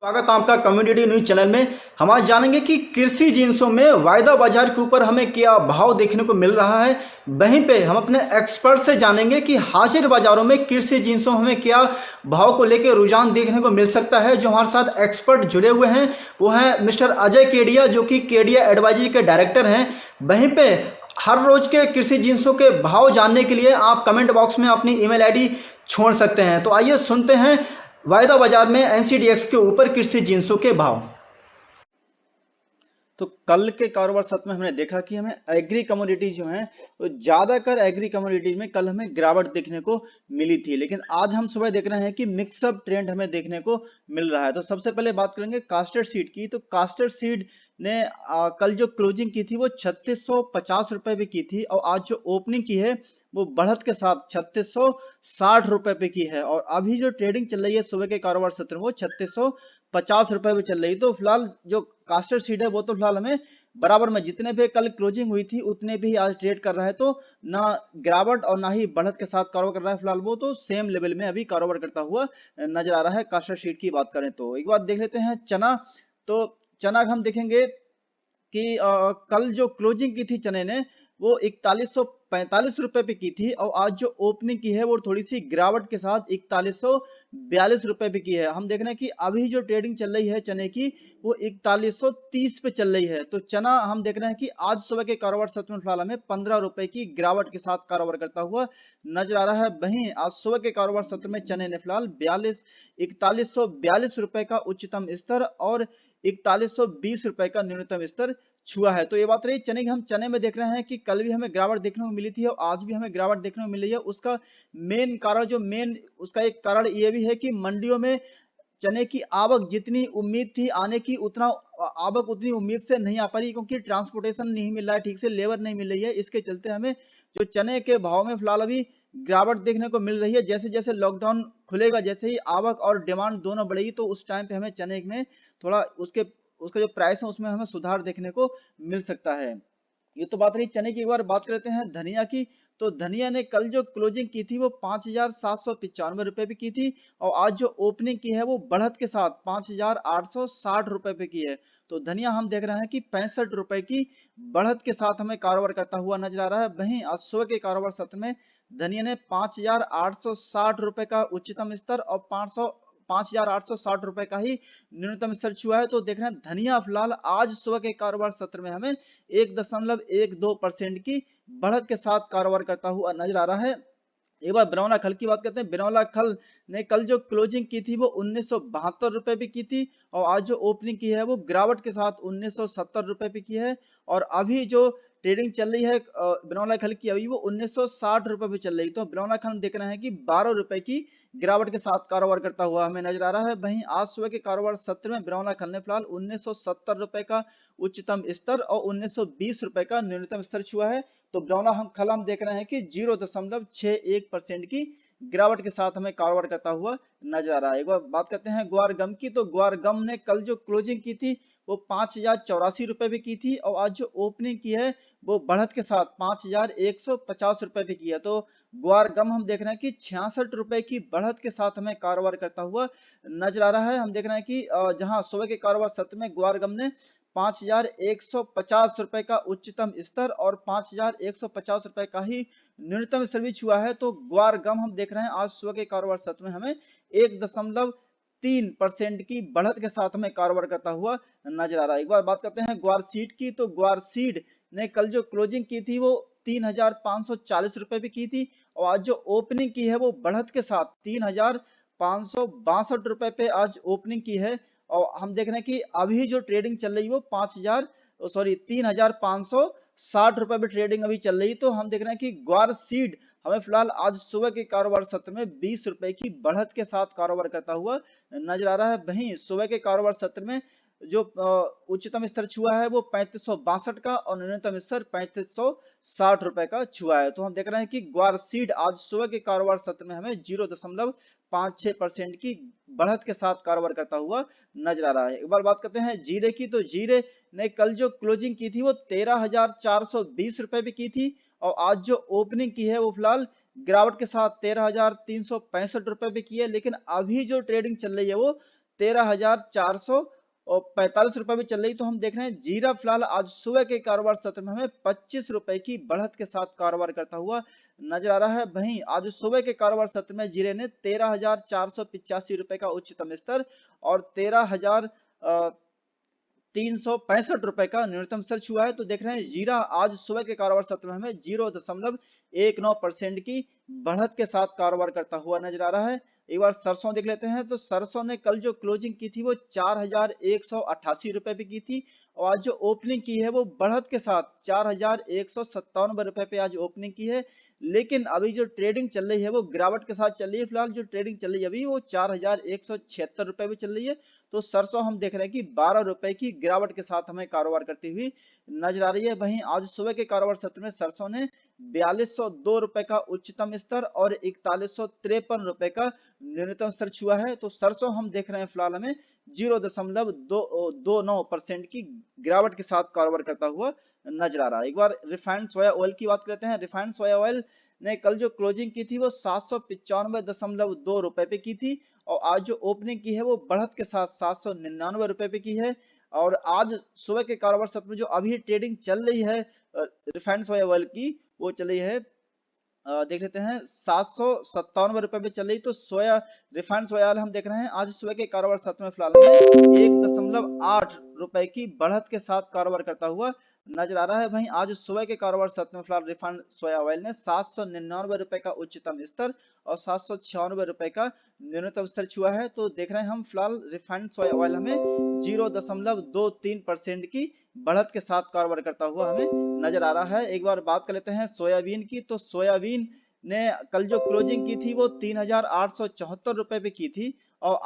स्वागत है आपका कम्युनिटी न्यूज चैनल में। हम आज जानेंगे कि कृषि जिंसों में वायदा बाजार के ऊपर हमें क्या भाव देखने को मिल रहा है। वहीं पे हम अपने एक्सपर्ट से जानेंगे कि हाजिर बाजारों में कृषि जिंसों हमें क्या भाव को लेकर रुझान देखने को मिल सकता है। जो हमारे साथ एक्सपर्ट जुड़े हुए हैं वो हैं मिस्टर अजय केडिया, जो कि केडिया एडवाइजरी के डायरेक्टर हैं। वहीं पे हर रोज के कृषि जिंसों के भाव जानने के लिए आप कमेंट बॉक्स में अपनी ईमेल आईडी छोड़ सकते हैं। तो आइए सुनते हैं वायदा बाजार में एनसीडीएक्स के ऊपर कृषि जिंसों के भाव। तो कल के कारोबार सत्र में हमने देखा कि हमें एग्री कमोडिटी जो है तो ज्यादातर एग्री कमोडिटी में कल हमें गिरावट देखने को मिली थी, लेकिन आज हम सुबह देख रहे हैं कि मिक्सअप ट्रेंड हमें देखने को मिल रहा है। तो सबसे पहले बात करेंगे कास्टर सीड की। तो कास्टर सीड ने कल जो क्लोजिंग की थी वो 3650 रुपए पे की थी और आज जो ओपनिंग की है वो बढ़त के साथ 3660 रुपए पे की है। और अभी जो ट्रेडिंग चल रही है सुबह के कारोबार सत्र में वो 3650 रुपए पे चल रही है। तो फिलहाल जो कास्टर सीड है वो तो फिलहाल हमें बराबर में जितने भी कल क्लोजिंग हुई थी उतने भी आज ट्रेड कर रहा है। तो ना गिरावट और ना ही बढ़त के साथ कारोबार कर रहा है। फिलहाल वो तो सेम लेवल में अभी कारोबार करता हुआ नजर आ रहा है। कास्टर सीड की बात करें तो एक बात देख लेते हैं चना। तो चना हम देखेंगे कि कल जो क्लोजिंग की थी चने ने वो 4145 रुपए पे की थी और आज जो ओपनिंग की है वो थोड़ी सी गिरावट के साथ 4142 रुपए पे की है। हम देख रहे हैं कि अभी जो ट्रेडिंग चल रही है चने की वो 4130 पे चल रही है। तो चना हम देख रहे हैं कि आज सुबह के कारोबार सत्र में फिलहाल हमें 15 रुपए की गिरावट के साथ कारोबार करता हुआ नजर आ रहा है। वहीं आज सुबह के कारोबार सत्र में चने ने फिलहाल 4142 रुपए का उच्चतम स्तर और 4120 रुपए का न्यूनतम स्तर छुआ है। तो ये बात रही चने की। हम चने में देख रहे हैं कि कल भी हमें गिरावट देखने को मिली थी और आज भी हमें गिरावट देखने को मिल रही है। उसका मेन कारण उसका एक कारण ये भी है कि मंडियों में चने की आवक जितनी उम्मीद थी आने की उतना आवक उतनी उम्मीद से नहीं आ पा रही, क्योंकि ट्रांसपोर्टेशन नहीं मिल रहा है, ठीक से लेबर नहीं मिल रही है। इसके चलते हमें जो चने के भाव में फिलहाल अभी गिरावट देखने को मिल रही है। जैसे जैसे लॉकडाउन खुलेगा, जैसे ही आवक और डिमांड दोनों बढ़ेगी तो उस टाइम पे हमें चने में थोड़ा उसके उसका जो प्राइस है उसमें हमें सुधार देखने को मिल सकता है। ये तो बात रही चने की। एक बार बात करते हैं धनिया की। तो धनिया ने कल जो क्लोजिंग की थी वो 5795 रुपए पे की थी और आज जो ओपनिंग की है वो बढ़त के साथ 5860 रुपए पे की है। तो धनिया हम देख रहे हैं कि 65 रुपए की बढ़त के साथ हमें कारोबार करता हुआ नजर आ रहा है। वहीं आज सुबह के कारोबार सत्र में धनिया ने 5860 रुपए का उच्चतम स्तर और 5860 रुपए का ही न्यूनतम स्तर छुआ है। तो देख रहे हैं धनिया फिलहाल आज सुबह के कारोबार सत्र में हमें 1.12% की बढ़त के साथ कारोबार करता हुआ नजर आ रहा है। एक बार बिरौला खल की बात करते हैं। बिरौला खल ने कल जो क्लोजिंग की थी वो 1972 रुपए पे की थी और आज जो ओपनिंग की है वो गिरावट के साथ 1970 रुपए पे की है। और अभी जो ट्रेडिंग चल रही है बिरौला खल की अभी वो 1960 रुपए पे चल रही। तो बिरौला खल हम देख रहे हैं कि 12 रुपए की गिरावट के साथ कारोबार करता हुआ हमें नजर आ रहा है। वहीं आज सुबह के कारोबार सत्र में बिरौला खल ने फिलहाल 1970 रुपए का उच्चतम स्तर और 1920 रुपए का न्यूनतम स्तर छुआ है। तो बिरौला खल हम देख रहे हैं कि 0.61% की गिरावट के साथ हमें कारोबार करता हुआ नजर आ रहा है। एक बार बात करते हैं ग्वार गम की। तो ग्वार गम ने कल जो क्लोजिंग की थी वो 5084 रुपए पे की थी और आज जो ओपनिंग की है वो बढ़त के साथ 5150 रुपए पे की है। तो ग्वार गम हम देख रहे हैं कि 66 रुपए की बढ़त के साथ हमें कारोबार करता हुआ नजर आ रहा है। हम देख रहे हैं कि जहां सुबह के कारोबार सत्र में ग्वार गम ने 5150 रुपए का उच्चतम स्तर और 5150 रुपए का ही न्यूनतम स्तर भी छुआ है। तो ग्वार गम हम देख रहे हैं आज सुबह के कारोबार सत्र में हमें 1.3% की बढ़त के साथ हमें कारोबार करता हुआ नजर आ रहा है। एक बार बात करते हैं ग्वार सीड की। तो ग्वार सीड ने कल जो क्लोजिंग की थी वो 3540 रुपए पे की थी और आज जो ओपनिंग की है वो बढ़त के साथ 3562 रुपए पे आज ओपनिंग की है। और हम देख रहे हैं कि अभी जो ट्रेडिंग चल रही है वो 3560 रुपए पे ट्रेडिंग अभी चल रही। तो हम देख रहे हैं कि ग्वार सीड हमें फिलहाल आज सुबह के कारोबार सत्र में 20 रुपए की बढ़त के साथ कारोबार करता हुआ नजर आ रहा है। वहीं सुबह के कारोबार सत्र में जो उच्चतम स्तर छुआ है वो 3562 का और न्यूनतम स्तर 3560 रुपए का छुआ है। तो हम देख रहे हैं कि ग्वार सीड आज सुबह के कारोबार सत्र में हमें 0.56% की बढ़त के साथ कारोबार करता हुआ नजर आ रहा है। एक बार बात करते हैं जीरे की। तो जीरे ने कल जो क्लोजिंग की थी वो 13,420 रुपए पे की थी और आज जो ओपनिंग की है वो फिलहाल गिरावट के साथ 13,365 रुपए पे की है। लेकिन अभी जो ट्रेडिंग चल रही है वो 13,445 रुपए भी चल रही। तो हम देख रहे हैं जीरा फिलहाल आज सुबह के कारोबार सत्र में हमें 25 रुपए की बढ़त के साथ कारोबार करता हुआ नजर आ रहा है। वहीं आज सुबह के कारोबार सत्र में जीरे ने 13,485 रुपए का उच्चतम स्तर और 13,365 रुपए का न्यूनतम स्तर छुआ है। तो देख रहे हैं जीरा आज सुबह के कारोबार सत्र में हमें 0.19% की बढ़त के साथ कारोबार करता हुआ नजर आ रहा है। एक बार सरसों देख लेते हैं। तो सरसों ने कल जो क्लोजिंग की थी वो 4,188 रुपए पे की थी और आज जो ओपनिंग की है वो बढ़त के साथ 4,197 रुपए पे आज ओपनिंग की है। लेकिन अभी जो ट्रेडिंग चल रही है वो गिरावट के साथ चल रही है। फिलहाल जो ट्रेडिंग चल रही है अभी वो 4,176 रुपए पे चल रही है। तो सरसों हम देख रहे हैं कि 12 रुपए की गिरावट के साथ हमें कारोबार करती हुई नजर आ रही है। वहीं आज सुबह के कारोबार सत्र में सरसों ने 4,202 रुपए का उच्चतम स्तर और 4,153 रुपए का न्यूनतम स्तर छुआ है। तो सरसों हम देख रहे हैं फिलहाल हमें 0.29% की गिरावट के साथ कारोबार करता हुआ नजर आ रहा है। एक बार रिफाइंड सोया ऑयल की बात करते हैं। रिफाइंड सोया ऑयल ने कल जो क्लोजिंग की थी वो 795.2 रुपए पे की थी और आज जो ओपनिंग की है वो बढ़त के साथ 799 रुपए पे की है। और आज सुबह के कारोबार सत्र में जो अभी ट्रेडिंग चल रही है रिफाइंड सोया ऑयल की वो चल रही है देख लेते हैं 797 रुपए पे चल रही। तो रिफाइंड सोया ऑयल हम देख रहे हैं आज सुबह के कारोबार सत्र में फिलहाल में 1.8 रुपए की बढ़त के साथ कारोबार करता हुआ नजर आ रहा है। वहीं आज सुबह के कारोबार सत्र में फिलहाल रिफाइंड सोया ऑयल ने 799 रुपए का उच्चतम स्तर और 796 रुपए का न्यूनतम स्तर छुआ है। तो देख रहे हैं हम फिलहाल रिफाइंड सोया ऑयल हमें 0.23% की बढ़त के साथ कारोबार करता हुआ हमें नजर आ रहा है। एक बार बात कर लेते हैं सोयाबीन की। तो सोयाबीन ने कल जो क्लोजिंग की थी वो 3,874 रुपए पे की थी और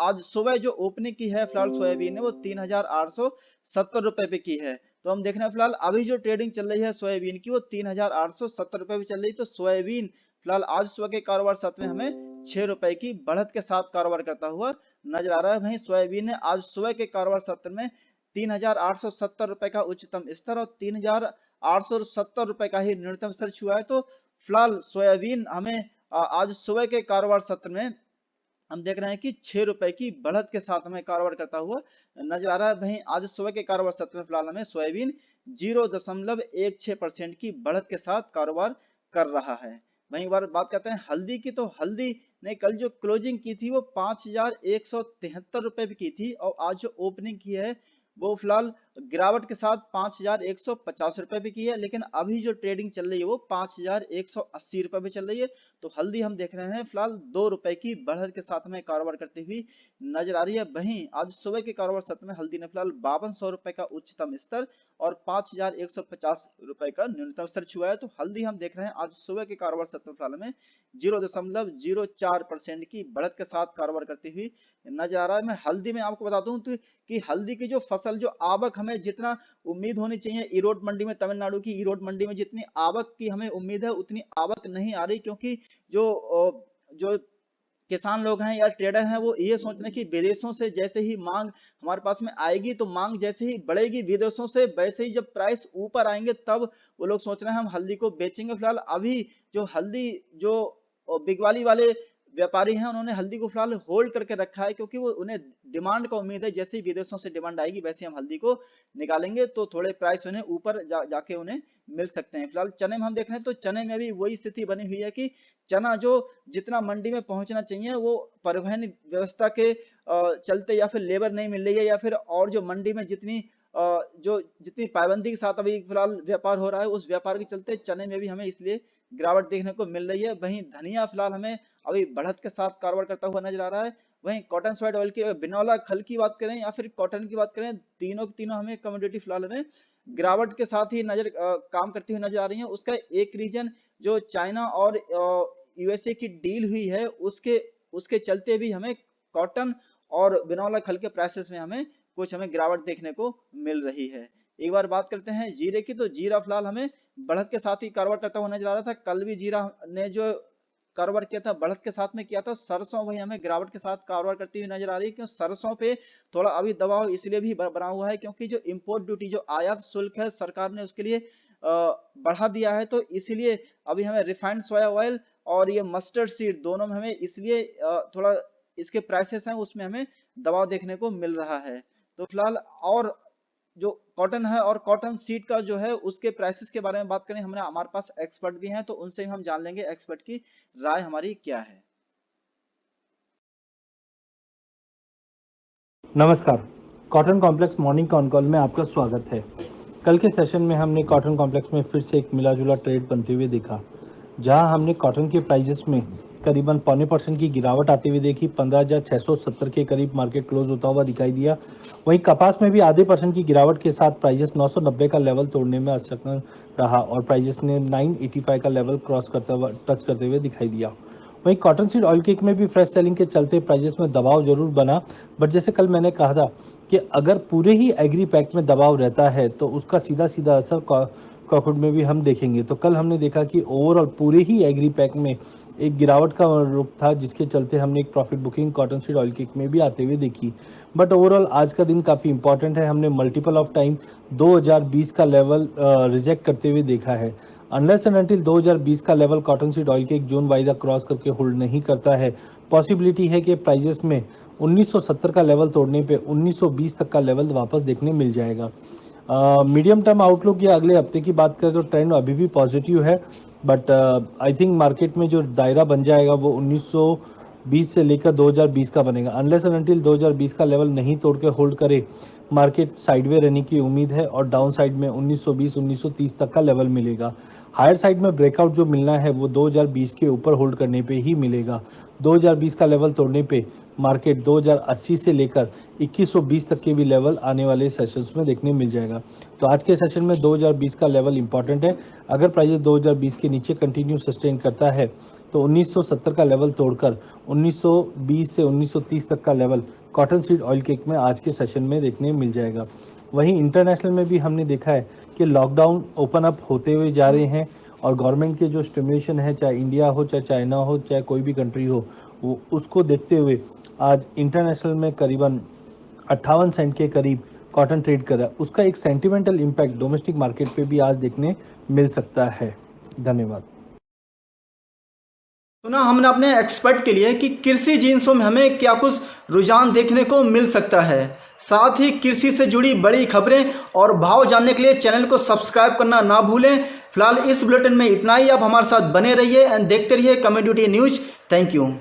आज सुबह जो ओपनिंग की है फिलहाल सोयाबीन ने वो 3,870 रुपए पे की है। तो हम देख रहे हैं फिलहाल अभी जो ट्रेडिंग चल रही है सोयाबीन की वो 3,870 रुपए पे चल रही है। तो सोयाबीन फिलहाल आज सुबह के कारोबार सत्र में हमें 6 रुपए की बढ़त के साथ कारोबार करता हुआ नजर आ रहा है। वहीं सोयाबीन ने आज सुबह के कारोबार सत्र में 3,870 रुपए का उच्चतम स्तर और 3,870 रुपए का ही न्यूनतम स्तर छुआ है। तो फिलहाल सोयाबीन हमें आज सुबह के कारोबार सत्र में हम देख रहे हैं कि 6 रुपए की बढ़त के साथ हमें कारोबार करता हुआ नजर आ रहा है। वहीं आज सुबह के कारोबार सत्र में फिलहाल हमें सोयाबीन 0.16% की बढ़त के साथ कारोबार कर रहा है। वहीं बात करते हैं हल्दी की। तो हल्दी ने कल जो क्लोजिंग की थी वो 5,173 रुपए की थी और आज जो ओपनिंग की है वो फिलहाल गिरावट के साथ 5,150 रुपए पे की है। लेकिन अभी जो ट्रेडिंग चल रही है वो 5,180 रुपए पे चल रही है। तो हल्दी हम देख रहे हैं फिलहाल 2 रुपए की बढ़त के साथ में कारोबार करती हुई नजर आ रही है। वहीं आज सुबह के कारोबार सत्र में हल्दी ने फिलहाल 5,200 रुपए का उच्चतम स्तर और 5,150 रुपए का न्यूनतम स्तर छुआ है। तो हल्दी हम देख रहे हैं आज सुबह के कारोबार सत्र में फिलहाल में 0.04% की बढ़त के साथ कारोबार करती हुई नजर आ रहा है। मैं हल्दी में आपको बता दूं तो कि हल्दी की जो फसल जो आवक हमें जितना उम्मीद होनी चाहिए ईरोड मंडी में, तमिलनाडु की ईरोड मंडी में जितनी आवक की हमें उम्मीद है उतनी आवक नहीं आ रही। क्योंकि जो किसान लोग हैं या ट्रेडर हैं वो ये सोच रहे हैं कि विदेशों से जैसे ही मांग हमारे पास में आएगी तो मांग जैसे ही बढ़ेगी विदेशों से वैसे ही जब प्राइस ऊपर आएंगे तब वो लोग सोच रहे हैं हम हल्दी को बेचेंगे। फिलहाल अभी जो हल्दी जो बिगवाली वाले व्यापारी हैं उन्होंने हल्दी को फिलहाल होल्ड करके रखा है क्योंकि वो उन्हें डिमांड का उम्मीद है जैसे ही विदेशों से डिमांड आएगी वैसे हम हल्दी को निकालेंगे तो थोड़े प्राइस उन्हें ऊपर जाके उन्हें मिल सकते हैं। फिलहाल चने में हम देख रहे हैं तो चने में भी वही स्थिति बनी हुई है कि चना जो जितना मंडी में पहुंचना चाहिए वो परिवहन व्यवस्था के चलते या फिर लेबर नहीं मिल रही है या फिर और जो मंडी में जितनी पाबंदी के साथ अभी फिलहाल व्यापार हो रहा है उस व्यापार के चलते चने में भी हमें इसलिए गिरावट देखने को मिल रही है। वहीं धनिया फिलहाल हमें अभी बढ़त के साथ कारोबार करता हुआ नजर आ रहा है। वहीं कॉटन सोयाबीन ऑयल की बिनौला खल की बात करें या फिर कॉटन की बात करें तीनों की तीनों हमें कमोडिटी फिलहाल हमें गिरावट के साथ ही काम करती हुई नजर आ रही है। उसका एक रीजन जो चाइना और यूएसए की डील हुई है उसके उसके चलते भी हमें कॉटन और बिनौला खल के प्राइसेस में हमें गिरावट देखने को मिल रही है। एक बार बात करते हैं जीरे की। तो जीरा फिलहाल हमें बढ़त के साथ ही कारोबार करता हुआ नजर आ रहा था। कल भी जीरा ने जो कारोबार किया था बढ़त के साथ में किया था। सरसों वही हमें गिरावट के साथ कारोबार करती हुई नजर आ रही है क्योंकि सरसों पे थोड़ा अभी दबाव इसलिए भी बना हुआ है क्योंकि जो इंपोर्ट ड्यूटी जो आयात शुल्क है सरकार ने उसके लिए बढ़ा दिया है। तो इसीलिए अभी हमें रिफाइंड सोया ऑयल और ये मस्टर्ड सीड दोनों में हमें इसलिए थोड़ा इसके प्राइसेस हैं उसमें हमें दबाव देखने को मिल रहा है। तो फिलहाल और जो कॉटन है और कॉटन सीड का जो है उसके प्राइसेस के बारे में बात करें, हमारे पास एक्सपर्ट भी हैं तो उनसे हम जान लेंगे एक्सपर्ट की राय हमारी क्या है। नमस्कार, cotton complex morning con call में आपका स्वागत है। कल के सेशन में हमने कॉटन कॉम्प्लेक्स में फिर से एक मिला जुला ट्रेड बनते हुए देखा, जहां हमने कॉटन के प्राइजेस में करीबन 0.25% की गिरावट आते हुए देखी। 15,670 के करीब मार्केट क्लोज होता हुआ दिखाई दिया। वहीं कपास में भी आधे % की गिरावट के साथ प्राइजेस 990 का लेवल तोड़ने में असक्षम रहा और प्राइजेस ने 985 का लेवल टच करते हुए दिखाई दिया। वहीं कॉटन सीड ऑयल केक में भी फ्रेश सेलिंग के चलते प्राइजेस में दबाव जरूर बना, बट जैसे कल मैंने कहा था कि अगर पूरे ही एग्री पैक में दबाव रहता है तो उसका सीधा सीधा असर कॉकवुड में भी हम देखेंगे। तो कल हमने देखा कि ओवरऑल पूरे ही एग्री पैक में एक गिरावट का रुख था, जिसके चलते हमने एक profit booking cotton seed oil cake में भी आते हुए देखी। बट ओवरऑल आज का दिन काफ़ी इंपॉर्टेंट है। हमने मल्टीपल ऑफ टाइम 2020 का लेवल रिजेक्ट करते हुए देखा है। अनलेस एंड अनटिल 2020 का level cotton seed oil cake zone वाइजा क्रॉस करके होल्ड नहीं करता है, पॉसिबिलिटी है कि प्राइजेस में 1970 का लेवल तोड़ने पे 1920 तक का लेवल वापस देखने मिल जाएगा। मीडियम टर्म आउटलुक या अगले हफ्ते की बात करें तो ट्रेंड अभी भी पॉजिटिव है, बट आई थिंक मार्केट में जो दायरा बन जाएगा वो 1920 से लेकर 2020 का बनेगा। अनलेस एंड अनटिल 2020 का लेवल नहीं तोड़ के होल्ड करे, मार्केट साइडवे रहने की उम्मीद है और डाउन साइड में 1920-1930 तक का लेवल मिलेगा। हायर साइड में ब्रेकआउट जो मिलना है वो 2020 के ऊपर होल्ड करने पे ही मिलेगा। 2020 का लेवल तोड़ने पे मार्केट 2080 से लेकर 2120 तक के भी लेवल आने वाले सेशंस में देखने मिल जाएगा। तो आज के सेशन में 2020 का लेवल इंपॉर्टेंट है। अगर प्राइस 2020 के नीचे कंटिन्यू सस्टेन करता है तो 1970 का लेवल तोड़कर 1920 से 1930 तक का level cotton seed oil cake में आज के सेशन में देखने मिल जाएगा। वहीं इंटरनेशनल में भी हमने देखा है कि लॉकडाउन ओपन अप होते हुए जा रहे हैं और गवर्नमेंट के जो स्टिमुलेशन है, चाहे इंडिया हो, चाहे चाइना हो, चाहे कोई भी कंट्री हो, वो उसको देखते हुए आज इंटरनेशनल में करीबन 58 सेंट के करीब कॉटन ट्रेड कर रहा है। उसका एक सेंटिमेंटल इम्पैक्ट डोमेस्टिक मार्केट पे भी आज देखने मिल सकता है। धन्यवाद। सुना हमने अपने एक्सपर्ट के लिए कि कृषि जिन्सों में हमें क्या कुछ रुझान देखने को मिल सकता है। साथ ही कृषि से जुड़ी बड़ी खबरें और भाव जानने के लिए चैनल को सब्सक्राइब करना ना भूलें। फिलहाल इस बुलेटिन में इतना ही। आप हमारे साथ बने रहिए एंड देखते रहिए कम्युनिटी न्यूज। Thank you.